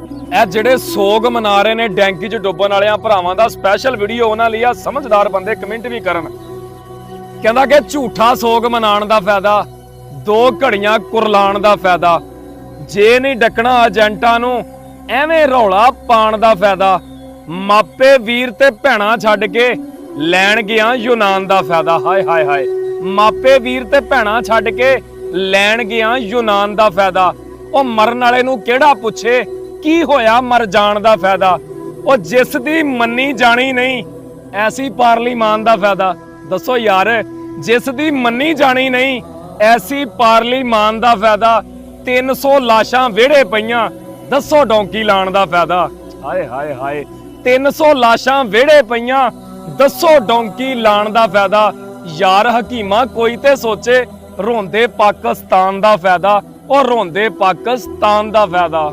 ਇਹ ਜਿਹੜੇ ਸੋਗ ਮਨਾ ਰਹੇ ਨੇ ਡੈਂਕੀ 'ਚ ਡੁੱਬਣ ਵਾਲਿਆਂ ਭਰਾਵਾਂ ਦਾ ਸਪੈਸ਼ਲ ਵੀਡੀਓ ਉਹਨਾਂ ਲਈ ਆ। ਸਮਝਦਾਰ ਬੰਦੇ ਕਮੈਂਟ ਵੀ ਕਰਨ। ਕਹਿੰਦਾ ਕਿ ਝੂਠਾ ਸੋਗ ਮਨਾਉਣ ਦਾ ਫਾਇਦਾ, 2 ਘੜੀਆਂ ਕੁਰਲਾਣ ਦਾ ਫਾਇਦਾ, ਜੇ ਨਹੀਂ ਡੱਕਣਾ ਏਜੰਟਾਂ ਨੂੰ ਐਵੇਂ ਰੌਲਾ ਪਾਣ ਦਾ ਫਾਇਦਾ, ਮਾਪੇ ਵੀਰ ਤੇ ਭੈਣਾਂ ਛੱਡ ਕੇ ਲੈਣ ਗਿਆ ਯੂਨਾਨ ਦਾ ਫਾਇਦਾ। ਹਾਏ ਹਾਏ ਹਾਏ, ਮਾਪੇ ਵੀਰ ਤੇ ਭੈਣਾਂ ਛੱਡ ਕੇ ਲੈਣ ਗਿਆ ਯੂਨਾਨ ਦਾ ਫਾਇਦਾ। ਉਹ ਮਰਨ ਵਾਲੇ ਨੂੰ ਕਿਹੜਾ ਪੁੱਛੇ ਕੀ ਹੋਇਆ ਮਰ ਜਾਣ ਦਾ ਫਾਇਦਾ। ਉਹ ਜਿਸ ਦੀ ਮੰਨੀ ਜਾਣੀ ਨਹੀਂ ਐਸੀ ਪਾਰਲੀਮਾਨ ਦਾ ਫਾਇਦਾ। ਦੱਸੋ ਯਾਰ, ਜਿਸ ਦੀ ਮੰਨੀ ਜਾਣੀ ਨਹੀਂ ਐਸੀ ਪਾਰਲੀਮਾਨ ਦਾ ਫਾਇਦਾ। 300 ਲਾਸ਼ਾਂ ਵਿਹੜੇ ਪਈਆਂ, ਦੱਸੋ ਡੌਂਕੀ ਲਾਣ ਦਾ ਫਾਇਦਾ। ਹਾਏ ਹਾਏ ਹਾਏ, 300 ਲਾਸ਼ਾਂ ਵਿਹੜੇ ਪਈਆਂ, ਦੱਸੋ ਡੌਂਕੀ ਲਾਣ ਦਾ ਫਾਇਦਾ। ਯਾਰ ਹਕੀਮਾ ਕੋਈ ਤੇ ਸੋਚੇ, ਰੋਂਦੇ ਪਾਕਿਸਤਾਨ ਦਾ ਫਾਇਦਾ, ਉਹ ਰੋਂਦੇ ਪਾਕਿਸਤਾਨ ਦਾ ਫਾਇਦਾ।